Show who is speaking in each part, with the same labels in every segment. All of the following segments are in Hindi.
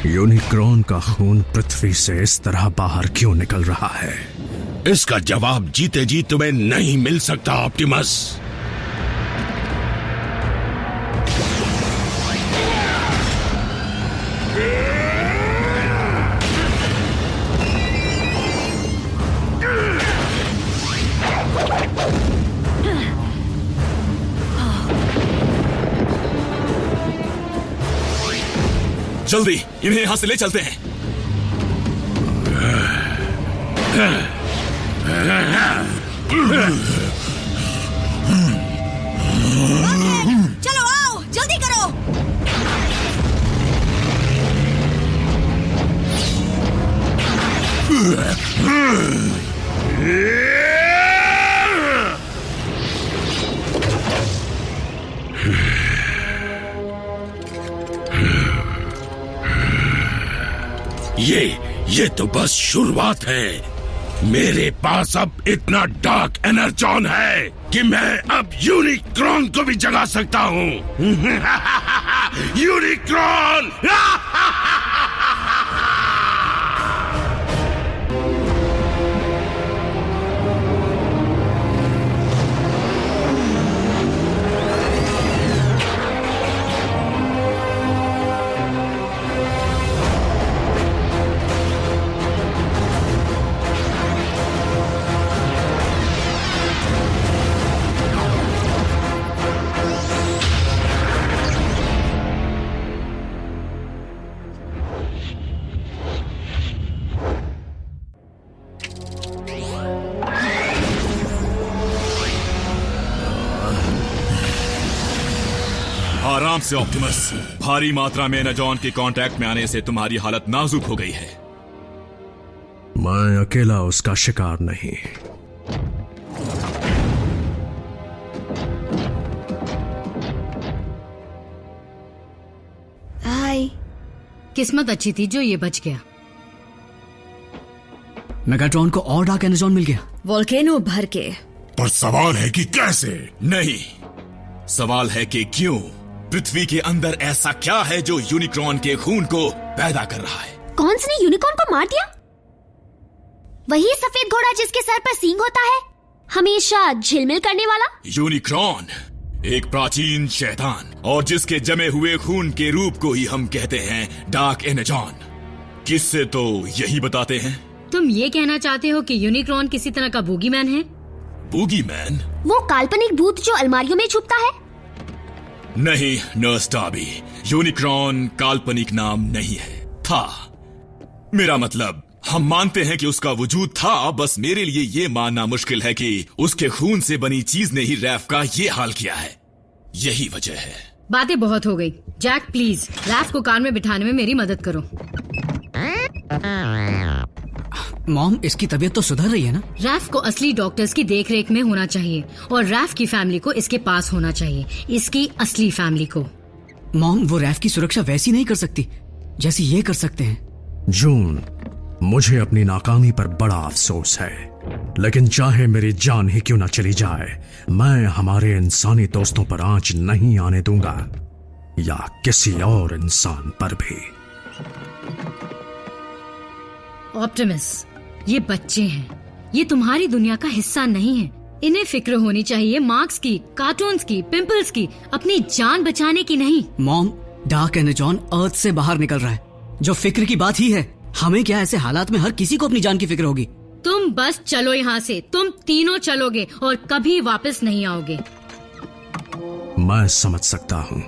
Speaker 1: यूनिक्रॉन का खून पृथ्वी से इस तरह बाहर क्यों निकल रहा है?
Speaker 2: इसका जवाब जीते जी तुम्हें नहीं मिल सकता ऑप्टिमस।
Speaker 3: जल्दी इन्हें यहां से ले चलते हैं।
Speaker 4: चलो आओ, जल्दी करो।
Speaker 2: ये तो बस शुरुआत है। मेरे पास अब इतना डार्क एनर्जॉन है कि मैं अब यूनिक्रॉन को भी जगा सकता हूँ। यूनिक्रॉन!
Speaker 3: आराम से ऑप्टिमस। भारी मात्रा में एनर्जॉन के कांटेक्ट में आने से तुम्हारी हालत नाजुक हो गई है।
Speaker 1: मैं अकेला उसका शिकार नहीं।
Speaker 4: हाय।
Speaker 5: किस्मत अच्छी थी जो ये बच गया।
Speaker 6: मेगाट्रॉन को और डार्क एनर्जॉन मिल गया।
Speaker 4: वोल्केनो भर के।
Speaker 2: पर सवाल है कि कैसे?
Speaker 3: नहीं, सवाल है कि क्यों। पृथ्वी के अंदर ऐसा क्या है जो यूनिक्रॉन के खून को पैदा कर रहा है?
Speaker 4: कौन सी ने यूनिकॉर्न को मार दिया? वही सफेद घोड़ा जिसके सर पर सींग होता है, हमेशा झिलमिल करने वाला।
Speaker 3: यूनिक्रॉन एक प्राचीन शैतान, और जिसके जमे हुए खून के रूप को ही हम कहते हैं डार्क एनर्जॉन। किससे तो यही बताते हैं।
Speaker 5: तुम ये कहना चाहते हो कि यूनिक्रॉन किसी तरह का बूगीमैन है?
Speaker 3: बूगीमैन?
Speaker 4: वो काल्पनिक भूत जो अलमारियों में छुपता है।
Speaker 3: नहीं नर्स डार्बी, यूनिक्रॉन काल्पनिक नाम नहीं है, था। मेरा मतलब, हम मानते हैं कि उसका वजूद था, बस मेरे लिए ये मानना मुश्किल है कि उसके खून से बनी चीज ने ही रैफ का ये हाल किया है। यही वजह है।
Speaker 5: बातें बहुत हो गई। जैक प्लीज रैफ को कार में बिठाने में मेरी मदद करो।
Speaker 6: मॉम, इसकी तबीयत तो सुधर रही है ना?
Speaker 5: रैफ को असली डॉक्टर्स की देखरेख में होना चाहिए और रैफ की फैमिली को इसके पास होना चाहिए, इसकी असली फैमिली को।
Speaker 6: मॉम, वो रैफ की सुरक्षा वैसी नहीं कर सकती जैसी ये कर सकते हैं।
Speaker 1: जून, मुझे अपनी नाकामी पर बड़ा अफसोस है, लेकिन चाहे मेरी जान ही क्यों न चली जाए, मैं हमारे इंसानी दोस्तों पर आंच नहीं आने दूंगा, या किसी और इंसान पर भी।
Speaker 5: ऑप्टिमस, ये बच्चे हैं, ये तुम्हारी दुनिया का हिस्सा नहीं है। इन्हें फिक्र होनी चाहिए मार्क्स की, कार्टून्स की, पिंपल्स की, अपनी जान बचाने की नहीं।
Speaker 6: मॉम, डार्क एनर्जॉन अर्थ से बाहर निकल रहा है, जो फिक्र की बात ही है। हमें क्या, ऐसे हालात में हर किसी को अपनी जान की फिक्र होगी।
Speaker 5: तुम बस चलो यहाँ से, तुम तीनों चलोगे और कभी वापस नहीं आओगे।
Speaker 1: मैं समझ सकता हूँ।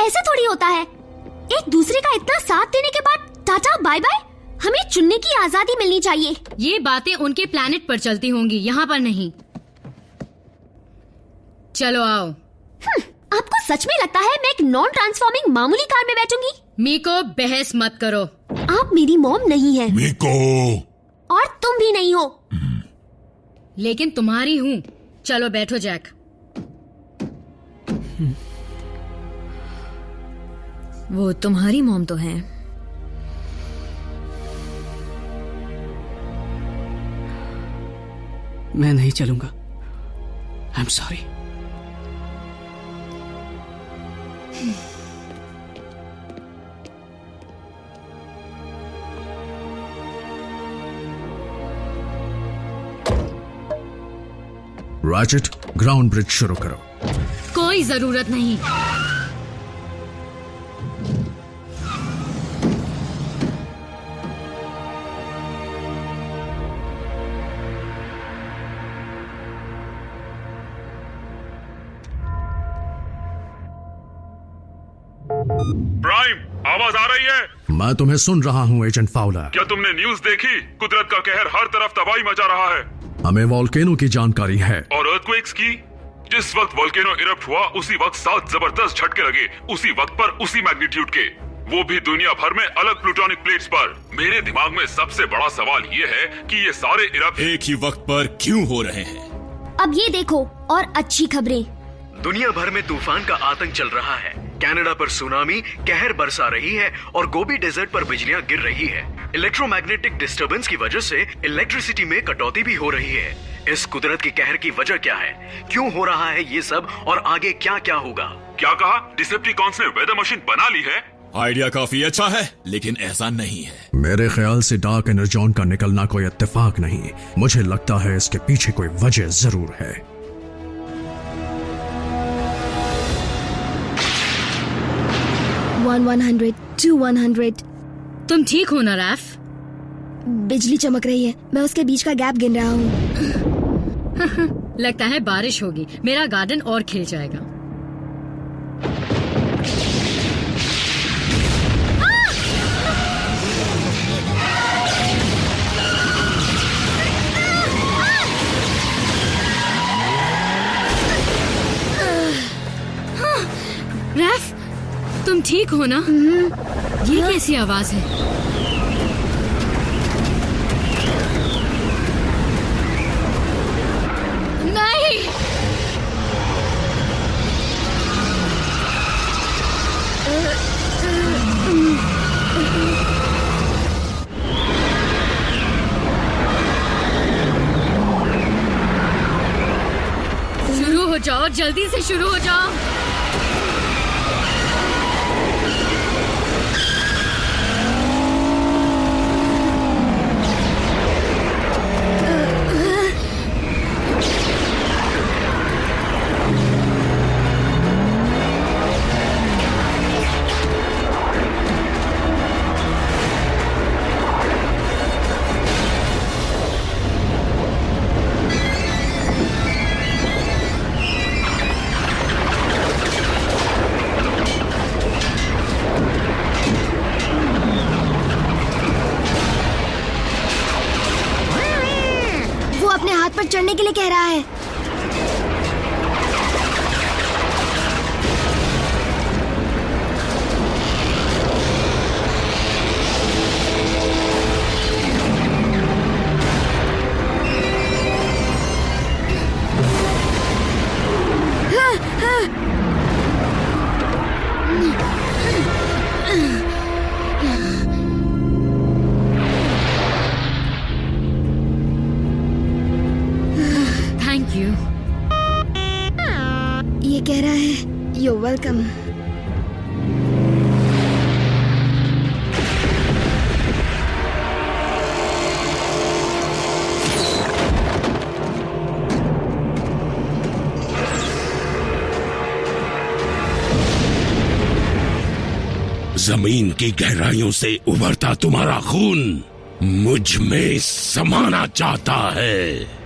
Speaker 4: ऐसे थोड़ी होता है। एक दूसरे का इतना साथ देने के बाद टाटा बाय बाय। हमें चुनने की आजादी मिलनी चाहिए।
Speaker 5: ये बातें उनके प्लेनेट पर चलती होंगी, यहाँ पर नहीं। चलो आओ।
Speaker 4: आपको सच में लगता है मैं एक नॉन ट्रांसफॉर्मिंग मामूली कार में बैठूंगी?
Speaker 5: मीको, बहस मत करो।
Speaker 4: आप मेरी मॉम नहीं है।
Speaker 2: मीको!
Speaker 4: और तुम भी नहीं हो।
Speaker 5: लेकिन तुम्हारी हूँ। चलो बैठो जैक।
Speaker 4: वो तुम्हारी मॉम तो है।
Speaker 6: मैं नहीं चलूंगा। I am sorry.
Speaker 1: Ratchet, ground bridge शुरू करो।
Speaker 5: कोई जरूरत नहीं।
Speaker 7: प्राइम, आवाज आ रही है?
Speaker 1: मैं तुम्हें सुन रहा हूं एजेंट फाउलर।
Speaker 7: क्या तुमने न्यूज देखी? कुदरत का कहर हर तरफ तबाही मचा रहा है।
Speaker 1: हमें वॉल्केनो की जानकारी है।
Speaker 7: और अर्थक्वेक्स की? जिस वक्त वोल्केनो इरप्ट हुआ उसी वक्त 7 जबरदस्त झटके लगे, उसी वक्त पर उसी मैग्नीट्यूड के, वो भी दुनिया भर में अलग प्लूटोनिक प्लेट्स पर। मेरे दिमाग में सबसे बड़ा सवाल ये है कि ये सारे इरप्ट
Speaker 3: एक ही वक्त पर क्यों हो रहे हैं?
Speaker 4: अब ये देखो और अच्छी खबरें।
Speaker 8: दुनिया भर में तूफान का आतंक चल रहा है। कनाडा पर सुनामी कहर बरसा रही है और गोबी डेजर्ट पर बिजलियां गिर रही है। इलेक्ट्रोमैग्नेटिक डिस्टरबेंस की वजह से इलेक्ट्रिसिटी में कटौती भी हो रही है। इस कुदरत की कहर की वजह क्या है? क्यों हो रहा है ये सब और आगे क्या क्या होगा?
Speaker 7: क्या कहा? डिसेप्टिकॉन्स ने वेदर मशीन बना ली है?
Speaker 3: आइडिया काफी अच्छा है, लेकिन ऐसा नहीं है।
Speaker 1: मेरे ख्याल से डार्क एनर्जॉन का निकलना कोई इत्तेफाक नहीं। मुझे लगता है इसके पीछे कोई वजह जरूर है।
Speaker 4: 100, 200।
Speaker 5: तुम ठीक हो ना रैफ?
Speaker 4: बिजली चमक रही है, मैं उसके बीच का गैप गिन रहा हूँ।
Speaker 5: लगता है बारिश होगी, मेरा गार्डन और खिल जाएगा। रैफ, तुम ठीक हो ना? ये कैसी आवाज है? नहीं! शुरू हो जाओ, जल्दी से शुरू हो जाओ।
Speaker 4: पर चढ़ने के लिए कह रहा है। ये कह रहा है You're welcome।
Speaker 2: जमीन की गहराइयों से उभरता तुम्हारा खून मुझ में समाना चाहता है।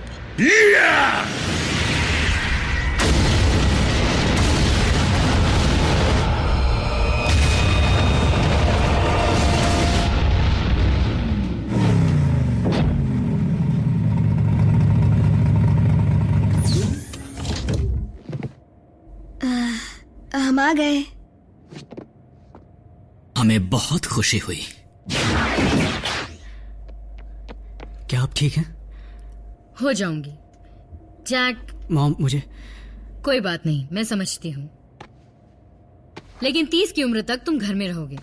Speaker 4: हम आ गए।
Speaker 6: हमें बहुत खुशी हुई। क्या आप ठीक हैं?
Speaker 5: हो जाऊंगी जैक।
Speaker 6: मॉम, मुझे
Speaker 5: कोई बात नहीं, मैं समझती हूँ, लेकिन 30 की उम्र तक तुम घर में रहोगे,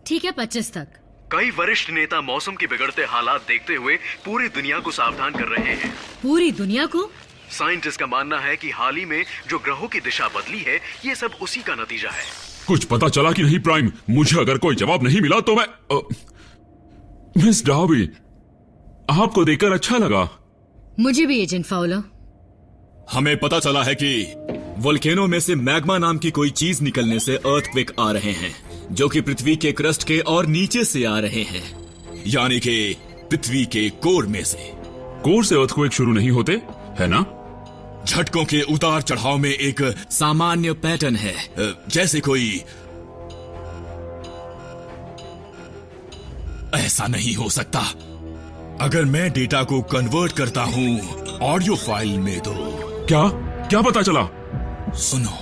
Speaker 5: ठीक है? 25 तक।
Speaker 8: कई वरिष्ठ नेता मौसम के बिगड़ते हालात देखते हुए पूरी दुनिया को सावधान कर रहे हैं।
Speaker 5: पूरी दुनिया को?
Speaker 8: साइंटिस्ट का मानना है कि हाल ही में जो ग्रहों की दिशा बदली है, ये सब उसी का नतीजा है।
Speaker 7: कुछ पता चला कि नहीं प्राइम? मुझे अगर कोई जवाब नहीं मिला तो मैं मिस डार्बी, आपको देखकर अच्छा लगा।
Speaker 5: मुझे भी एजेंट फाउलर।
Speaker 3: हमें पता चला है कि वोल्केनो में से मैग्मा नाम की कोई चीज निकलने से अर्थक्वेक आ रहे हैं, जो कि पृथ्वी के क्रस्ट के और नीचे से आ रहे हैं, यानी कि पृथ्वी के कोर में से।
Speaker 7: कोर से अर्थक्वेक शुरू नहीं होते, है ना?
Speaker 3: झटकों के उतार चढ़ाव में एक सामान्य पैटर्न है, जैसे कोई ऐसा नहीं हो सकता। अगर मैं डेटा को कन्वर्ट करता हूं ऑडियो फाइल में तो
Speaker 7: क्या पता चला?
Speaker 3: सुनो।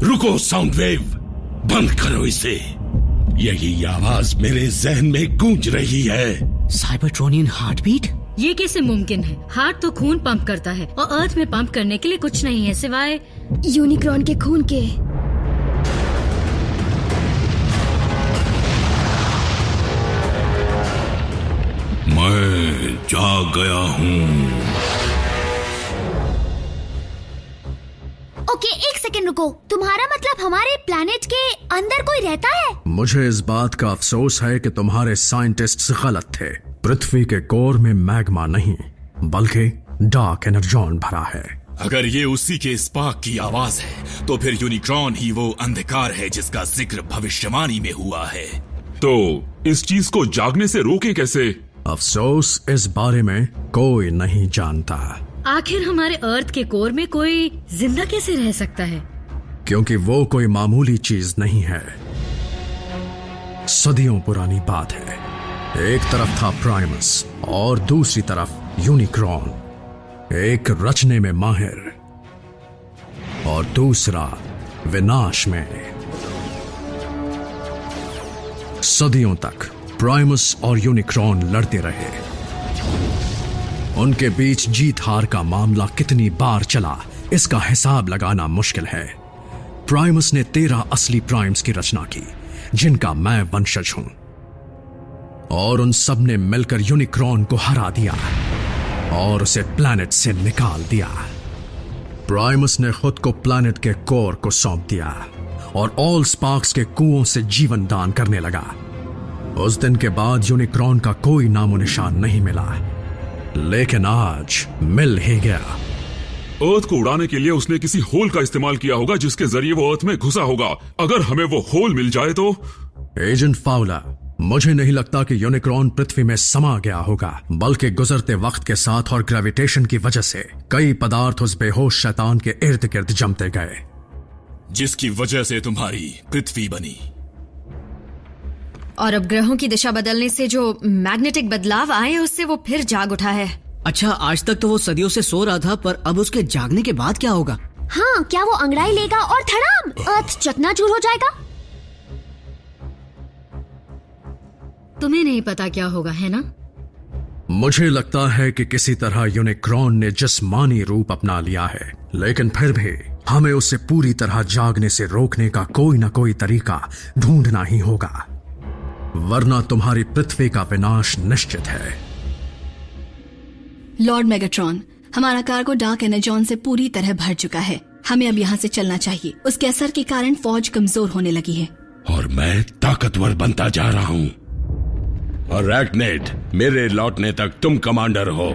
Speaker 2: रुको साउंड वेव, बंद करो इसे। यही आवाज मेरे जहन में गूंज रही है।
Speaker 6: Cybertronian heart beat?
Speaker 5: ये कैसे मुमकिन है? हार्ट तो खून पंप करता है और अर्थ में पंप करने के लिए कुछ नहीं है सिवाय
Speaker 4: यूनिक्रॉन के खून के।
Speaker 2: मैं जाग गया हूँ।
Speaker 4: ओके, एक सेकंड रुको। तुम्हारा मतलब हमारे प्लैनेट के अंदर कोई रहता है?
Speaker 1: मुझे इस बात का अफसोस है कि तुम्हारे साइंटिस्ट्स गलत थे। पृथ्वी के कोर में मैग्मा नहीं बल्कि डार्क एनर्जॉन भरा है।
Speaker 3: अगर ये उसी के स्पार्क की आवाज है तो फिर यूनिक्रॉन ही वो अंधकार है जिसका जिक्र भविष्यवाणी में हुआ है।
Speaker 7: तो इस चीज को जागने से रोके कैसे?
Speaker 1: अफसोस इस बारे में कोई नहीं जानता।
Speaker 5: आखिर हमारे अर्थ के कोर में कोई जिंदा कैसे रह सकता है?
Speaker 1: क्योंकि वो कोई मामूली चीज नहीं है, सदियों पुरानी बात है। एक तरफ था प्राइमस और दूसरी तरफ यूनिक्रॉन, एक रचने में माहिर और दूसरा विनाश में। सदियों तक प्राइमस और यूनिक्रॉन लड़ते रहे। उनके बीच जीत हार का मामला कितनी बार चला इसका हिसाब लगाना मुश्किल है। प्राइमस ने 13 असली प्राइम्स की रचना की जिनका मैं वंशज हूं, और उन सब ने मिलकर यूनिक्रॉन को हरा दिया और उसे प्लैनेट से निकाल दिया। प्राइमस ने खुद को प्लैनेट के कोर को सौंप दिया और ऑल स्पार्क्स के कुओं से जीवन दान करने लगा। उस दिन के बाद यूनिक्रॉन का कोई नामो निशान नहीं मिला, लेकिन आज मिल ही गया।
Speaker 7: अर्थ को उड़ाने के लिए उसने किसी होल का इस्तेमाल किया होगा जिसके जरिए वो अर्थ में घुसा होगा। अगर हमें वो होल मिल जाए तो?
Speaker 1: एजेंट फाउलर, मुझे नहीं लगता कि यूनिक्रॉन पृथ्वी में समा गया होगा, बल्कि गुजरते वक्त के साथ और ग्रेविटेशन की वजह से कई पदार्थ उस बेहोश शैतान के इर्द गिर्द जमते गए,
Speaker 3: जिसकी वजह से तुम्हारी पृथ्वी बनी।
Speaker 9: और अब ग्रहों की दिशा बदलने से जो मैग्नेटिक बदलाव आए उससे वो फिर जाग उठा है।
Speaker 6: अच्छा, आज तक तो वो सदियों से सो रहा था, पर अब उसके जागने के बाद क्या होगा?
Speaker 4: हाँ, क्या वो अंगड़ाई लेगा और धड़ाम अर्थ चकनाचूर हो जाएगा?
Speaker 5: तुम्हें नहीं पता क्या होगा, है ना?
Speaker 1: मुझे लगता है कि किसी तरह यूनिक्रॉन ने जिस्मानी रूप अपना लिया है, लेकिन फिर भी हमें उसे पूरी तरह जागने से रोकने का कोई ना कोई तरीका ढूंढना ही होगा, वरना तुम्हारी पृथ्वी का विनाश निश्चित है।
Speaker 10: लॉर्ड मेगाट्रॉन, हमारा कार्गो डार्क एनर्जॉन से पूरी तरह भर चुका है। हमें अब यहाँ से चलना चाहिए। उसके असर के कारण फौज कमजोर होने लगी है
Speaker 2: और मैं ताकतवर बनता जा रहा हूँ। और रैकनेट, मेरे लौटने तक तुम कमांडर हो।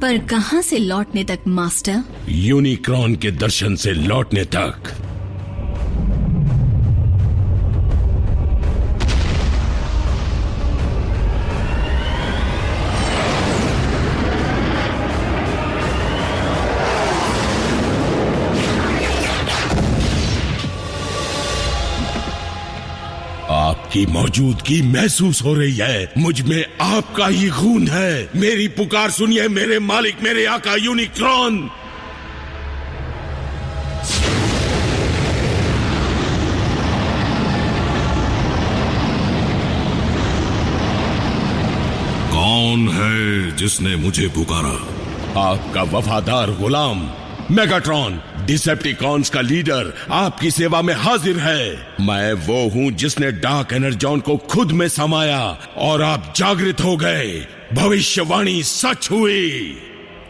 Speaker 10: पर कहाँ से लौटने तक मास्टर?
Speaker 2: यूनिक्रॉन के दर्शन से लौटने तक। आपकी मौजूदगी महसूस हो रही है। मुझ में आपका ही खून है। मेरी पुकार सुनिए मेरे मालिक, मेरे आका यूनिक्रॉन। कौन है जिसने मुझे पुकारा? आपका वफादार गुलाम मेगाट्रॉन, डिसेप्टिकॉन्स का लीडर आपकी सेवा में हाजिर है। मैं वो हूँ जिसने डार्क एनर्जॉन को खुद में समाया और आप जागृत हो गए। भविष्यवाणी सच हुई।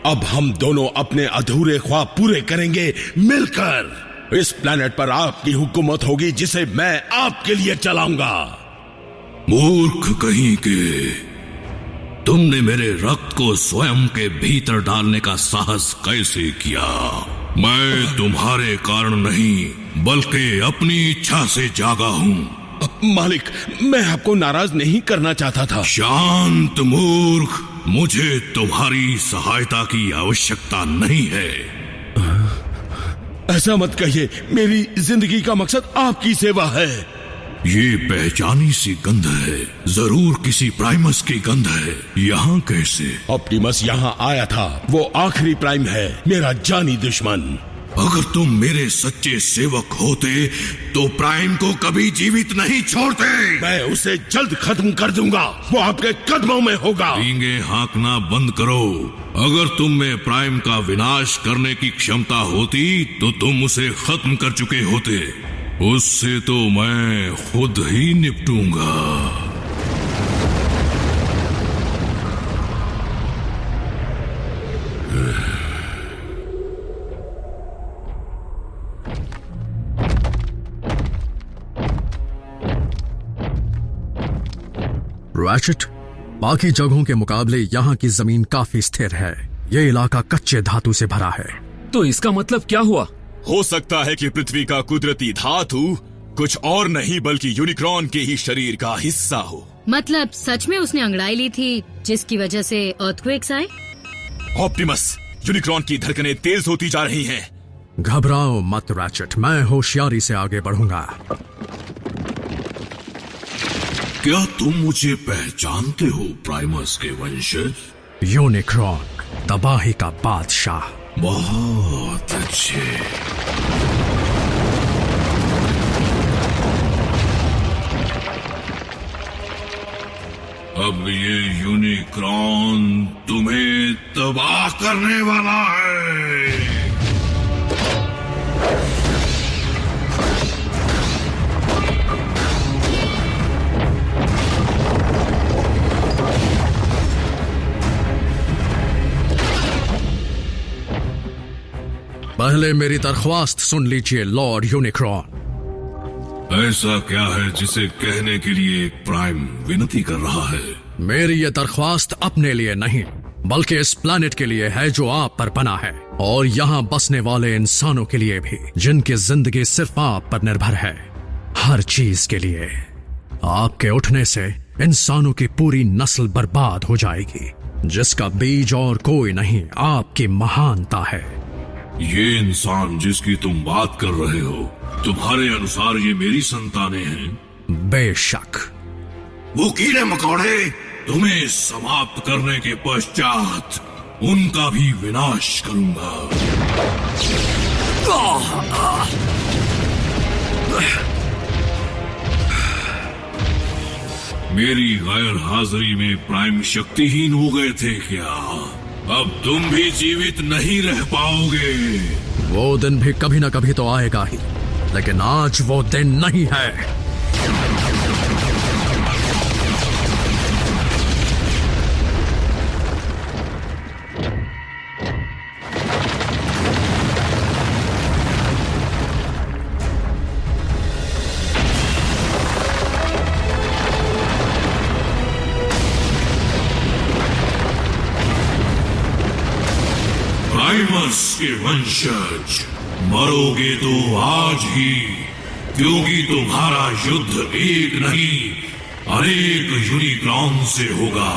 Speaker 2: अब हम दोनों अपने अधूरे ख्वाब पूरे करेंगे मिलकर। इस प्लेनेट पर आपकी हुकूमत होगी जिसे मैं आपके लिए चलाऊंगा।
Speaker 1: मूर्ख कहीं के, तुमने मेरे रक्त को स्वयं के भीतर डालने का साहस कैसे किया? मैं तुम्हारे कारण नहीं बल्कि अपनी इच्छा से जागा हूँ।
Speaker 2: मालिक, मैं आपको नाराज नहीं करना चाहता था।
Speaker 1: शांत मूर्ख, मुझे तुम्हारी सहायता की आवश्यकता नहीं है।
Speaker 2: ऐसा मत कहिए, मेरी जिंदगी का मकसद आपकी सेवा है।
Speaker 1: ये पहचानी सी गंध है, जरूर किसी प्राइमस की गंध है। यहाँ कैसे?
Speaker 2: ऑप्टिमस यहाँ आया था, वो आखिरी प्राइम है, मेरा जानी दुश्मन।
Speaker 1: अगर तुम मेरे सच्चे सेवक होते तो प्राइम को कभी जीवित नहीं छोड़ते।
Speaker 2: मैं उसे जल्द खत्म कर दूंगा, वो आपके कदमों में होगा।
Speaker 1: डींगे हाँकना बंद करो। अगर तुम में प्राइम का विनाश करने की क्षमता होती तो तुम उसे खत्म कर चुके होते। उससे तो मैं खुद ही निपटूंगा। रैचेट, बाकी जगहों के मुकाबले यहाँ की जमीन काफी स्थिर है। ये इलाका कच्चे धातु से भरा है।
Speaker 3: तो इसका मतलब क्या हुआ? हो सकता है कि पृथ्वी का कुदरती धातु कुछ और नहीं बल्कि यूनिक्रॉन के ही शरीर का हिस्सा हो।
Speaker 5: मतलब सच में उसने अंगड़ाई ली थी जिसकी वजह से अर्थक्वेक्स आए?
Speaker 3: ऑप्टिमस, यूनिक्रॉन की धड़कनें तेज होती जा रही हैं।
Speaker 1: घबराओ मत रैचेट, मैं होशियारी से आगे बढ़ूंगा। क्या तुम मुझे पहचानते हो प्राइमस के वंशज? यूनिक्रॉन, तबाही का बादशाह। बहुत अच्छे। अब ये यूनिक्रॉन तुम्हें तबाह करने वाला है। पहले मेरी दरख्वास्त सुन लीजिए लॉर्ड यूनिक्रॉन। ऐसा क्या है जिसे कहने के लिए एक प्राइम विनती कर रहा है? मेरी ये दरख्वास्त अपने लिए नहीं बल्कि इस प्लैनेट के लिए है जो आप पर बना है, और यहाँ बसने वाले इंसानों के लिए भी जिनकी जिंदगी सिर्फ आप पर निर्भर है। हर चीज के लिए। आपके उठने से इंसानों की पूरी नस्ल बर्बाद हो जाएगी, जिसका बीज और कोई नहीं आपकी महानता है। ये इंसान जिसकी तुम बात कर रहे हो, तुम्हारे अनुसार ये मेरी संतानें हैं? बेशक। वो कीड़े मकोड़े तुम्हें समाप्त करने के पश्चात उनका भी विनाश करूंगा। मेरी गैर हाजिरी में प्राइम शक्तिहीन हो गए थे क्या? अब तुम भी जीवित नहीं रह पाओगे। वो दिन भी कभी ना कभी तो आएगा ही, लेकिन आज वो दिन नहीं है। प्राइमस के वंशज, मरोगे तो आज ही, क्योंकि तुम्हारा युद्ध एक नहीं अनेक यूनिक्रॉन से होगा।